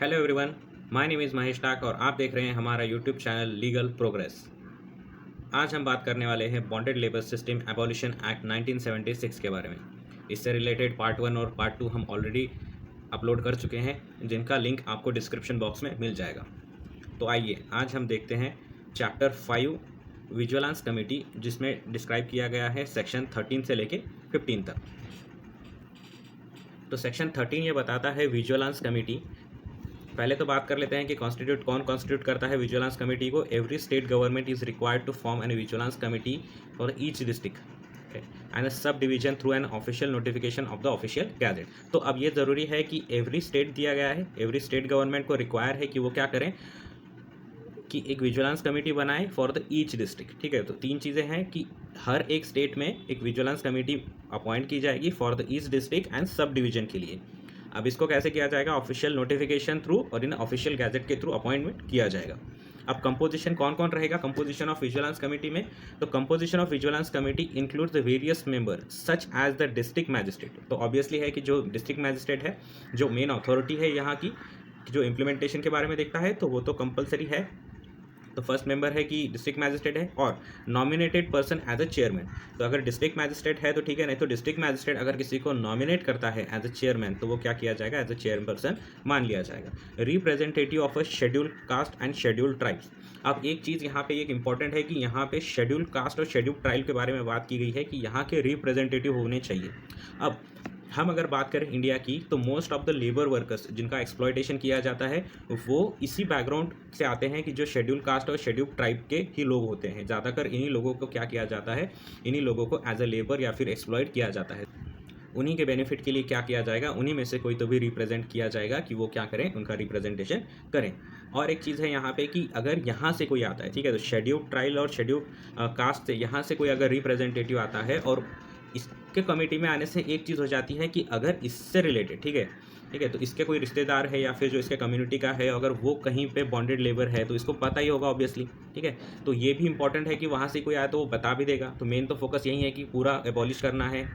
Hello everyone, my name is Mahesh Tak और आप देख रहे हैं हमारा यूट्यूब चैनल लीगल प्रोग्रेस। आज हम बात करने वाले हैं bonded labour system abolition act 1976 के बारे में। इससे रिलेटेड पार्ट 1 और पार्ट 2 हम ऑलरेडी अपलोड कर चुके हैं, जिनका लिंक आपको डिस्क्रिप्शन बॉक्स में मिल जाएगा। तो आइए आज हम देखते हैं चैप्टर 5 विजिलेंस कमेटी, जिसमें डिस्क्राइब किया गया है सेक्शन 13 से लेके 15 तक। तो सेक्शन 13 ये बताता है विजिलेंस कमेटी। पहले तो बात कर लेते हैं कि कौन कॉन्स्टिट्यूट करता है विजिलेंस कमेटी को। Every state government is required to form an vigilance committee for each district and sub division through an official notification of the official gazette. तो अब ये ज़रूरी है कि एवरी स्टेट दिया गया है, एवरी स्टेट गवर्नमेंट को रिक्वायर है कि वो क्या करें कि एक विजिलेंस कमेटी बनाए फॉर द ईच डिस्ट्रिक्ट। ठीक है, तो तीन चीज़ें हैं कि हर एक स्टेट में एक विजिलेंस कमेटी अपॉइंट की जाएगी for the each district and sub division के लिए। अब इसको कैसे किया जाएगा? ऑफिशियल नोटिफिकेशन थ्रू और इन ऑफिशियल गैजेट के थ्रू अपॉइंटमेंट किया जाएगा। अब कंपोजिशन कौन कौन रहेगा कंपोजिशन ऑफ विजिलेंस कमेटी में? तो composition of vigilance committee includes the various member such as the district magistrate. तो ऑब्वियसली है कि जो डिस्ट्रिक्ट मैजिस्ट्रेट है, जो मेन अथॉरिटी है यहाँ की, जो इम्प्लीमेंटेशन के बारे में देखता है, तो वो तो कंपलसरी है। तो फर्स्ट मेंबर है कि डिस्ट्रिक्ट मैजिस्ट्रेट है और nominated person as a chairman. तो अगर डिस्ट्रिक्ट मैजिस्ट्रेट है तो ठीक है, नहीं तो डिस्ट्रिक्ट मैजिस्ट्रेट अगर किसी को नॉमिनेट करता है एज अ चेयरमैन तो वो क्या किया जाएगा? एज अ चेयरपर्सन मान लिया जाएगा। Representative of a schedule caste and schedule tribes. अब एक चीज़ यहाँ पे एक इंपॉर्टेंट है कि यहाँ पे शेड्यूल कास्ट और शेड्यूल ट्राइब के बारे में बात की गई है कि यहाँ के रिप्रेजेंटेटिव होने चाहिए। अब हम अगर बात करें इंडिया की, तो most of the labour workers जिनका एक्सप्लॉयटेशन किया जाता है वो इसी बैकग्राउंड से आते हैं कि जो शेड्यूल कास्ट और शेड्यूल ट्राइब के ही लोग होते हैं। ज़्यादातर इन्हीं लोगों को क्या किया जाता है? इन्हीं लोगों को एज अ लेबर या फिर एक्सप्लॉयट किया जाता है। उन्हीं के बेनिफिट के लिए क्या किया जाएगा? उन्हीं में से कोई तो भी रिप्रेजेंट किया जाएगा कि वो क्या करें, उनका रिप्रेजेंटेशन करें। और एक चीज़ है यहाँ पे कि अगर यहाँ से कोई आता है, ठीक है, तो शेड्यूल ट्राइब और शेड्यूल कास्ट से यहाँ से कोई अगर रिप्रेजेंटेटिव आता है और इसके कमेटी में आने से एक चीज़ हो जाती है कि अगर इससे रिलेटेड, ठीक है, तो इसके कोई रिश्तेदार है या फिर जो इसके कम्युनिटी का है, अगर वो कहीं पे बॉन्डेड लेबर है तो इसको पता ही होगा ऑब्वियसली। ठीक है, तो ये भी इंपॉर्टेंट है कि वहाँ से कोई आया तो वो बता भी देगा। तो मेन तो फोकस यही है कि पूरा एबॉलिश करना है।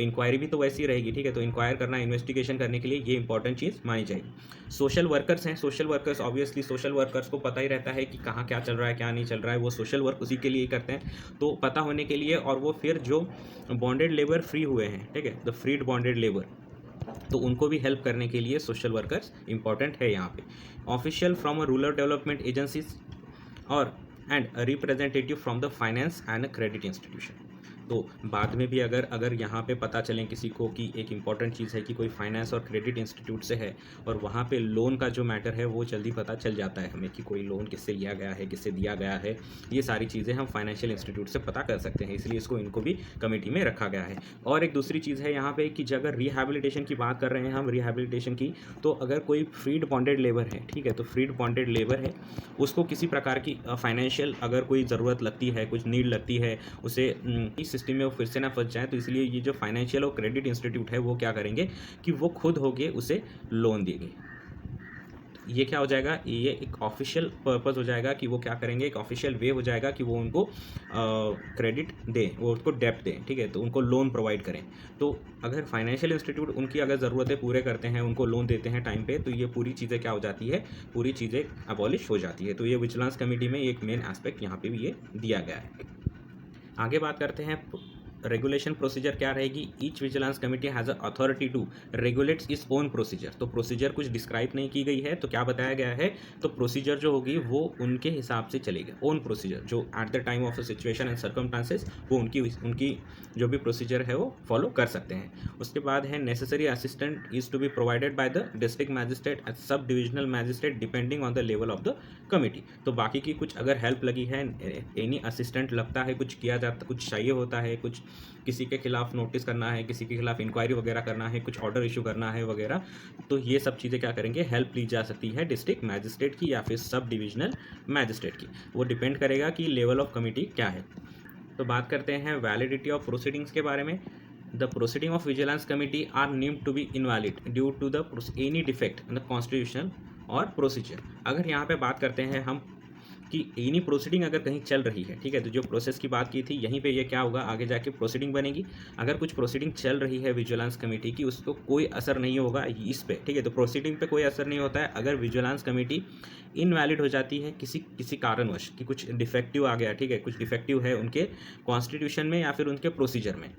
इंक्वायरी भी तो वैसी रहेगी। ठीक है, तो इंक्वायर करना, इन्वेस्टिगेशन करने के लिए ये इंपॉर्टेंट चीज़ मानी जाएगी। सोशल वर्कर्स हैं, social workers obviously social workers को पता ही रहता है कि कहाँ क्या चल रहा है क्या नहीं चल रहा है, वो सोशल वर्क उसी के लिए ही करते हैं। तो पता होने के लिए, और वो फिर जो बॉन्डेड लेबर फ्री हुए हैं, ठीक है, द फ्रीड बॉन्डेड लेबर, तो उनको भी हेल्प करने के लिए सोशल वर्कर्स इंपॉर्टेंट है यहाँ पे। Official from a rural development agencies और and representative from the finance and credit institution. तो बाद में भी अगर यहाँ पे पता चलें किसी को कि एक इम्पॉर्टेंट चीज़ है कि कोई फाइनेंस और क्रेडिट इंस्टीट्यूट से है और वहाँ पे लोन का जो मैटर है वो जल्दी पता चल जाता है हमें कि कोई लोन किससे लिया गया है, किससे दिया गया है, ये सारी चीज़ें हम फाइनेंशियल इंस्टीट्यूट से पता कर सकते हैं, इसलिए इनको भी कमेटी में रखा गया है। और एक दूसरी चीज़ है यहाँ पे कि अगर रिहैबिलिटेशन की बात कर रहे हैं हम, रिहैबिलिटेशन की, तो अगर कोई फ्रीड बॉन्डेड लेबर है, ठीक है, तो फ्रीड बॉन्डेड लेबर है, उसको किसी प्रकार की फाइनेंशियल अगर कोई ज़रूरत लगती है, कुछ नीड लगती है, उसे इस सिस्टम में वो फिर से ना फंस जाए, तो इसलिए ये जो फाइनेंशियल और क्रेडिट इंस्टीट्यूट है वो क्या करेंगे कि वो खुद होके उसे लोन देंगे। ये क्या हो जाएगा? ये एक ऑफिशियल पर्पस हो जाएगा कि वो क्या करेंगे, एक ऑफिशियल वे हो जाएगा कि वो उनको क्रेडिट दें, वो उसको डेप्ट दें, ठीक है, तो उनको लोन प्रोवाइड करें। तो अगर फाइनेंशियल इंस्टीट्यूट उनकी अगर ज़रूरतें पूरे करते हैं, उनको लोन देते हैं टाइम पे, तो ये पूरी चीज़ें क्या हो जाती है? पूरी चीज़ें अबॉलिश हो जाती है। तो ये विजिलेंस कमेटी में एक मेन एस्पेक्ट यहाँ पे भी ये दिया गया है। आगे बात करते हैं रेगुलेशन प्रोसीजर क्या रहेगी। Each vigilance committee has a authority to regulates its own procedure. तो प्रोसीजर कुछ डिस्क्राइब नहीं की गई है, तो क्या बताया गया है? तो प्रोसीजर जो होगी वो उनके हिसाब से चलेगा। ओन प्रोसीजर जो at the time of a situation and circumstances वो उनकी जो भी प्रोसीजर है वो फॉलो कर सकते हैं। उसके बाद है necessary assistant is to be provided by the district magistrate and sub divisional magistrate depending on the level of the committee. तो बाकी की कुछ अगर हेल्प लगी है, एनी असिस्टेंट लगता है, कुछ किया जाता, कुछ चाहिए होता है, कुछ किसी के खिलाफ नोटिस करना है, किसी के खिलाफ इंक्वायरी वगैरह करना है, कुछ ऑर्डर इशू करना है वगैरह, तो ये सब चीज़ें क्या करेंगे? हेल्प ली जा सकती है डिस्ट्रिक्ट मैजिस्ट्रेट की या फिर सब डिविजनल मैजिस्ट्रेट की। वो डिपेंड करेगा कि लेवल ऑफ कमेटी क्या है। तो बात करते हैं वैलिडिटी ऑफ प्रोसीडिंग्स के बारे में। The proceeding of vigilance committee are deemed to be invalid due to the any defect in the constitution और प्रोसीजर। अगर यहाँ पे बात करते हैं हम कि एनी प्रोसीडिंग अगर कहीं चल रही है, ठीक है, तो जो प्रोसेस की बात की थी यहीं पे ये क्या होगा, आगे जाके प्रोसीडिंग बनेगी। अगर कुछ प्रोसीडिंग चल रही है विजिलेंस कमेटी की, उसको कोई असर नहीं होगा इस पे, ठीक है, तो प्रोसीडिंग पे कोई असर नहीं होता है अगर विजिलेंस कमेटी इनवैलिड हो जाती है किसी कारणवश, कि कुछ डिफेक्टिव आ गया, ठीक है, कुछ डिफेक्टिव है उनके कॉन्स्टिट्यूशन में या फिर उनके प्रोसीजर में,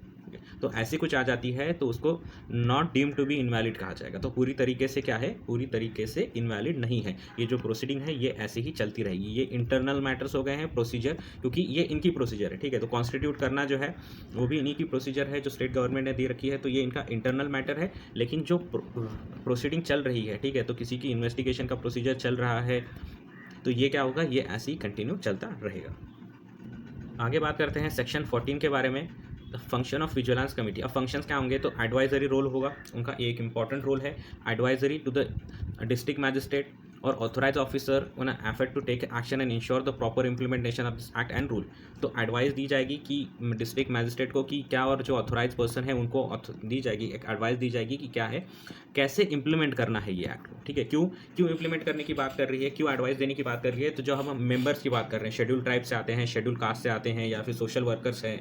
तो ऐसी कुछ आ जाती है तो उसको not deem to be invalid कहा जाएगा। तो पूरी तरीके से क्या है, पूरी तरीके से इनवैलिड नहीं है। ये जो प्रोसीडिंग है ये ऐसे ही चलती रहेगी। ये इंटरनल मैटर्स हो गए हैं प्रोसीजर, क्योंकि ये इनकी प्रोसीजर है, ठीक है, तो कॉन्स्टिट्यूट करना जो है वो भी इन्हीं की प्रोसीजर है जो स्टेट गवर्नमेंट ने दे रखी है, तो ये इनका इंटरनल मैटर है। लेकिन जो प्रोसीडिंग चल रही है, ठीक है, तो किसी की इन्वेस्टिगेशन का प्रोसीजर चल रहा है तो ये क्या होगा, ये ऐसे ही कंटिन्यू चलता रहेगा। आगे बात करते हैं सेक्शन 14 के बारे में, फंक्शन ऑफ विजिलेंस कमेटी। अब फंक्शंस क्या होंगे, तो एडवाइजरी रोल होगा उनका, एक इंपॉर्टेंट रोल है advisory to the district magistrate और authorize officer on an effort to take action and ensure the proper implementation of this act and rule. तो एडवाइस दी जाएगी कि डिस्ट्रिक्ट मैजिस्ट्रेट को कि क्या, और जो ऑथोराइज पर्सन है उनको दी जाएगी, एक एडवाइस दी जाएगी कि क्या है, कैसे इंप्लीमेंट करना है ये एक्ट को, ठीक है। क्यों इंप्लीमेंट करने की बात कर रही है, क्यों एडवाइस देने की बात कर रही है, तो जो हम मेंबर्स की बात कर रहे हैं, शेड्यूल ट्राइब से आते हैं, शेड्यूल कास्ट से आते हैं, या फिर सोशल वर्कर्स हैं,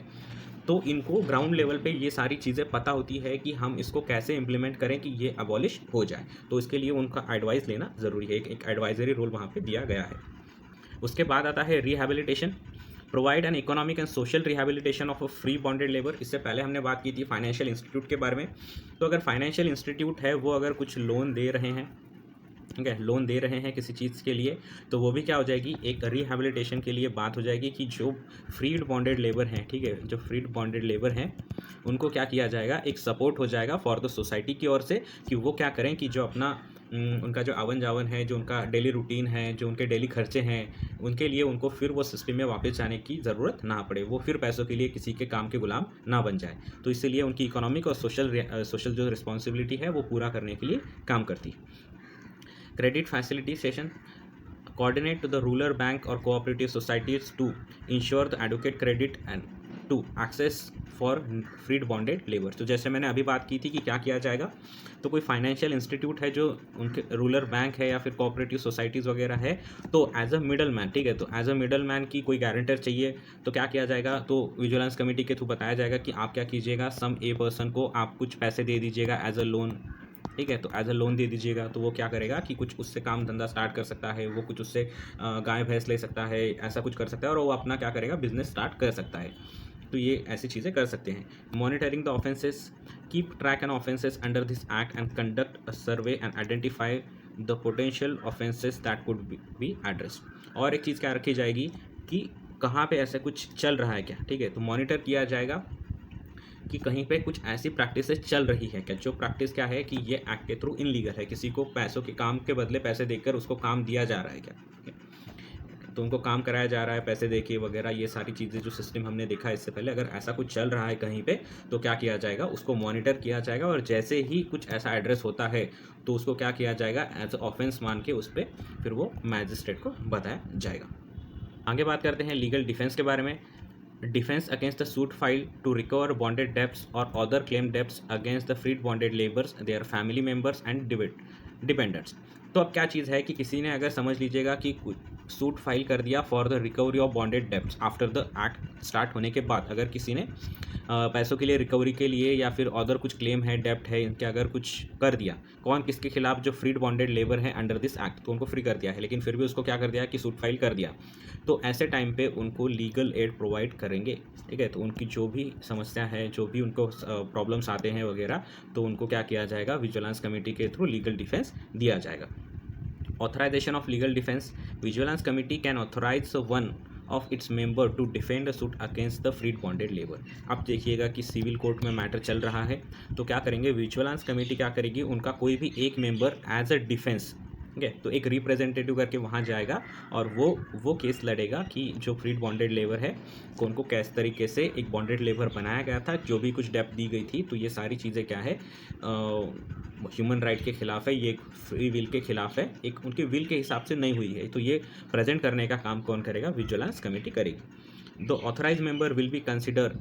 तो इनको ग्राउंड लेवल पे ये सारी चीज़ें पता होती है कि हम इसको कैसे इम्प्लीमेंट करें कि ये अबॉलिश हो जाए। तो इसके लिए उनका एडवाइस लेना ज़रूरी है, एक एडवाइजरी रोल वहाँ पे दिया गया है। उसके बाद आता है rehabilitation, provide an economic and social rehabilitation of a free bonded labour. इससे पहले हमने बात की थी फाइनेंशियल इंस्टीट्यूट के बारे में। तो अगर फाइनेंशियल इंस्टीट्यूट है वो अगर कुछ लोन दे रहे हैं, ठीक है, लोन दे रहे हैं किसी चीज़ के लिए, तो वो भी क्या हो जाएगी, एक रिहैबिलिटेशन के लिए बात हो जाएगी कि जो फ्रीड बॉन्डेड लेबर हैं, ठीक है, जो फ्रीड बॉन्डेड लेबर हैं उनको क्या किया जाएगा, एक सपोर्ट हो जाएगा फॉर द सोसाइटी की ओर से, कि वो क्या करें कि जो अपना उनका जो आवन जावन है, जो उनका डेली रूटीन है, जो उनके डेली खर्चे हैं, उनके लिए उनको फिर वो सिस्टम में वापस जाने की ज़रूरत ना पड़े, वो फिर पैसों के लिए किसी के काम के गुलाम ना बन जाए। तो इसलिए उनकी इकोनॉमिक और सोशल जो रिस्पॉन्सिबिलिटी है वो पूरा करने के लिए काम करती है। Credit facilitation, coordinate to the rural bank or cooperative societies to ensure the adequate credit and to access for freed bonded labor। तो जैसे मैंने अभी बात की थी कि क्या किया जाएगा, तो कोई फाइनेंशियल इंस्टीट्यूट है जो उनके रूरल बैंक है या फिर कोऑपरेटिव सोसाइटीज़ वगैरह है, तो एज अ मिडल मैन, ठीक है, तो एज अ मिडल मैन की कोई गारंटर चाहिए, तो क्या किया जाएगा, तो विजिलेंस कमेटी के थ्रू बताया जाएगा कि आप क्या कीजिएगा, सम ए पर्सन को आप कुछ पैसे दे दीजिएगा एज अ लोन, ठीक है, तो एज अ लोन दे दीजिएगा, तो वो क्या करेगा कि कुछ उससे काम धंधा स्टार्ट कर सकता है, वो कुछ उससे गाय भैंस ले सकता है, ऐसा कुछ कर सकता है, और वो अपना क्या करेगा, बिजनेस स्टार्ट कर सकता है। तो ये ऐसी चीज़ें कर सकते हैं। Monitoring the offences, keep track and offences under this act and conduct a survey and identify the potential offences that could be addressed. और एक चीज़ क्या रखी जाएगी कि कहाँ पे ऐसा कुछ चल रहा है क्या, ठीक है, तो मॉनिटर किया जाएगा कि कहीं पे कुछ ऐसी प्रैक्टिसेस चल रही है क्या, जो प्रैक्टिस क्या है कि ये एक्ट के थ्रू इनलीगल है, किसी को पैसों के काम के बदले पैसे देकर उसको काम दिया जा रहा है क्या, तो उनको काम कराया जा रहा है पैसे देके वगैरह, ये सारी चीज़ें जो सिस्टम हमने देखा है इससे पहले, अगर ऐसा कुछ चल रहा है कहीं पे तो क्या किया जाएगा, उसको मॉनिटर किया जाएगा, और जैसे ही कुछ ऐसा एड्रेस होता है तो उसको क्या किया जाएगा, एज ऑफेंस मान के उस पर फिर वो मैजिस्ट्रेट को बताया जाएगा। आगे बात करते हैं लीगल डिफेंस के बारे में। Defense against the suit filed to recover bonded debts or other claimed debts against the freed bonded laborers, their family members and dependents। तो अब क्या चीज़ है कि किसी ने अगर समझ लीजिएगा कि सूट फाइल कर दिया for the recovery of bonded debts after the act start होने के बाद, अगर किसी ने पैसों के लिए रिकवरी के लिए या फिर अदर कुछ क्लेम है, डेप्ट है, इनके अगर कुछ कर दिया, कौन किसके खिलाफ, जो फ्रीड बॉन्डेड लेबर है अंडर दिस एक्ट, तो उनको फ्री कर दिया है, लेकिन फिर भी उसको क्या कर दिया कि सूट फाइल कर दिया, तो ऐसे टाइम पे उनको लीगल एड प्रोवाइड करेंगे, ठीक है, तो उनकी जो भी समस्या है, जो भी उनको प्रॉब्लम्स आते हैं वगैरह, तो उनको क्या किया जाएगा, विजिलेंस कमेटी के थ्रू लीगल डिफेंस दिया जाएगा। Authorisation of legal defence, vigilance committee can authorise one of its member to defend a suit against the freed bonded labour. अब देखिएगा कि सिविल कोर्ट में मैटर चल रहा है, तो क्या करेंगे, विजिलेंस कमेटी क्या करेगी, उनका कोई भी एक मेंबर एज अ डिफेंस, ठीक है, तो एक रिप्रेजेंटेटिव करके वहाँ जाएगा और वो केस लड़ेगा कि जो फ्रीड बॉन्डेड लेबर है को उनको किस तरीके से एक बॉन्डेड लेबर बनाया गया था, जो भी कुछ डेप्थ दी गई थी, तो ये सारी चीज़ें क्या है, ह्यूमन राइट के खिलाफ है, ये फ्री विल के खिलाफ है, एक उनके विल के हिसाब से नहीं हुई है, तो ये प्रेजेंट करने का काम कौन करेगा, विजिलेंस कमेटी करेगी। The authorise member will be consider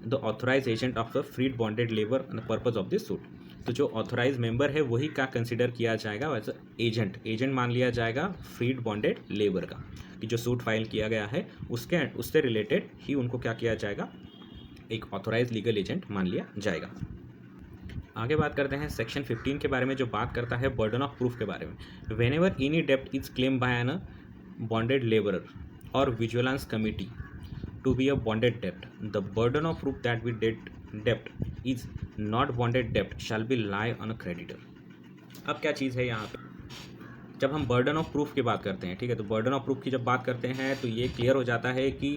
the authorise agent of the freed bonded labour the purpose of this suit. तो जो ऑथोराइज मेंबर है वही क्या कंसिडर किया जाएगा एज एजेंट मान लिया जाएगा फ्रीड बॉन्डेड लेबर का, कि जो सूट फाइल किया गया है उससे रिलेटेड ही उनको क्या किया जाएगा, एक ऑथोराइज लीगल एजेंट मान लिया जाएगा। आगे बात करते हैं सेक्शन 15 के बारे में, जो बात करता है बर्डन ऑफ प्रूफ के बारे में। वेन एवर एनी डेप्ट is claim by an bonded labourer और vigilance committee to be a bonded debt, the burden of proof that we debt is not bonded debt shall be lie on a creditor। अब क्या चीज़ है यहाँ पे, जब हम burden of proof की बात करते हैं, ठीक है, तो बर्डन ऑफ प्रूफ की जब बात करते हैं तो ये क्लियर हो जाता है कि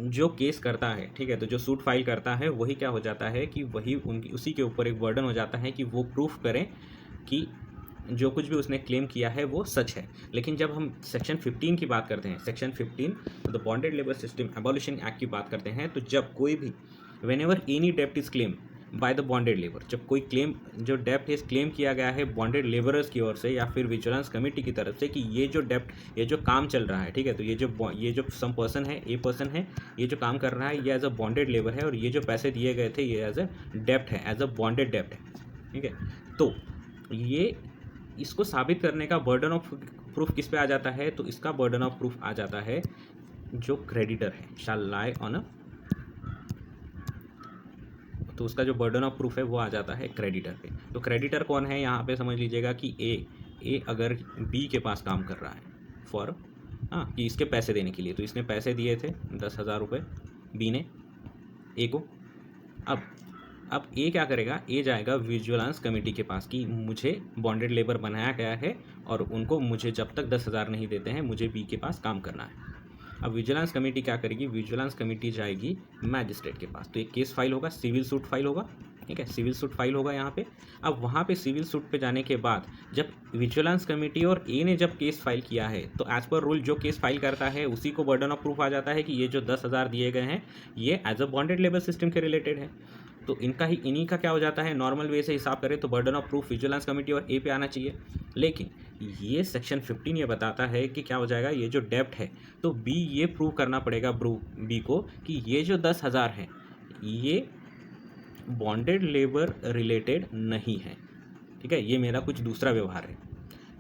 जो केस करता है, ठीक है, तो जो सूट फाइल करता है वही क्या हो जाता है कि वही उसी के ऊपर एक बर्डन हो जाता है कि वो प्रूफ करें कि जो कुछ भी उसने क्लेम किया है वो सच है। लेकिन जब हम सेक्शन 15 की बात करते हैं, section 15 the bonded labour system abolition act की बात करते हैं, तो जब कोई भी वेन एवर एनी डेप्ट is claim by the bonded labour, जब कोई क्लेम जो डेप्ट इज क्लेम किया गया है बॉन्डेड लेबरर्स की ओर से या फिर विजिलेंस कमेटी की तरफ से कि ये जो डेप्ट, ये जो काम चल रहा है, ठीक है, तो ये जो सम पर्सन है, ए पर्सन है, ये जो काम कर रहा है ये एज अ बॉन्डेड लेबर है और ये जो पैसे दिए गए थे ये एज अ डेप्ट है, एज अ बॉन्डेड डेप्ट है, ठीक है। तो ये इसको साबित करने का बर्डन ऑफ प्रूफ किस पे आ जाता है, तो इसका बर्डन ऑफ प्रूफ आ जाता है जो क्रेडिटर है, शैल लाई ऑन अ, तो उसका जो बर्डन ऑफ प्रूफ है वो आ जाता है क्रेडिटर पे। तो क्रेडिटर कौन है यहाँ पे समझ लीजिएगा कि ए अगर बी के पास काम कर रहा है फॉर कि इसके पैसे देने के लिए, तो इसने पैसे दिए थे 10,000 रुपये बी ने ए को। अब ए क्या करेगा, ए जाएगा विजिलेंस कमेटी के पास कि मुझे बॉन्डेड लेबर बनाया गया है और उनको मुझे जब तक 10,000 नहीं देते हैं मुझे बी के पास काम करना है। अब विजिलेंस कमेटी क्या करेगी, विजिलेंस कमेटी जाएगी मैजिस्ट्रेट के पास, तो एक केस फाइल होगा, सिविल सूट फाइल होगा, ठीक है, सिविल सूट फाइल होगा यहाँ पे। अब वहाँ पे सिविल सूट पे जाने के बाद जब विजिलेंस कमेटी और ए ने जब केस फाइल किया है तो एज पर रूल जो केस फाइल करता है उसी को बर्डन ऑफ प्रूफ आ जाता है कि ये जो 10,000 दिए गए हैं ये as a bonded labour system के रिलेटेड है। तो इन्हीं का क्या हो जाता है, नॉर्मल वे से हिसाब करें तो burden of proof vigilance committee और ए पे आना चाहिए। लेकिन ये सेक्शन 15 ये बताता है कि क्या हो जाएगा, ये जो डेप्ट है तो बी ये प्रूव करना पड़ेगा बी को कि ये जो 10,000 है ये बॉन्डेड लेबर रिलेटेड नहीं है, ठीक है, ये मेरा कुछ दूसरा व्यवहार है,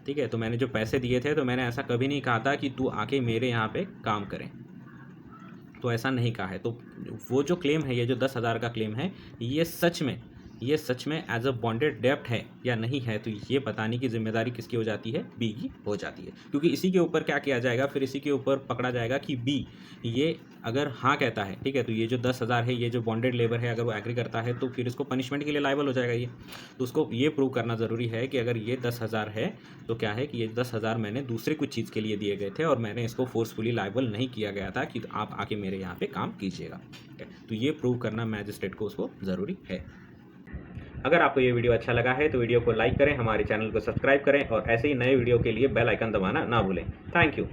ठीक है। तो मैंने जो पैसे दिए थे तो मैंने ऐसा कभी नहीं कहा था कि तू आके मेरे यहाँ पे काम करें, तो ऐसा नहीं कहा है। तो वो जो क्लेम है, ये जो 10,000 का क्लेम है ये सच में एज अ बॉन्डेड डेप्ट है या नहीं है, तो ये बताने की जिम्मेदारी किसकी हो जाती है, बी की हो जाती है। क्योंकि इसी के ऊपर क्या किया जाएगा, फिर इसी के ऊपर पकड़ा जाएगा कि बी ये अगर हाँ कहता है, ठीक है, तो ये जो 10,000 है ये जो बॉन्डेड लेबर है अगर वो एग्री करता है तो फिर इसको पनिशमेंट के लिए लायबल हो जाएगा ये। तो उसको ये प्रूव करना ज़रूरी है कि अगर ये 10,000 है तो क्या है कि ये 10,000 मैंने दूसरे कुछ चीज़ के लिए दिए गए थे और मैंने इसको फोर्सफुली लायबल नहीं किया गया था कि आप आके मेरे यहाँ पे काम कीजिएगा, ठीक है। तो ये प्रूव करना मैजिस्ट्रेट को उसको ज़रूरी है। अगर आपको ये वीडियो अच्छा लगा है तो वीडियो को लाइक करें, हमारे चैनल को सब्सक्राइब करें और ऐसे ही नए वीडियो के लिए बेल आइकन दबाना ना भूलें। Thank you.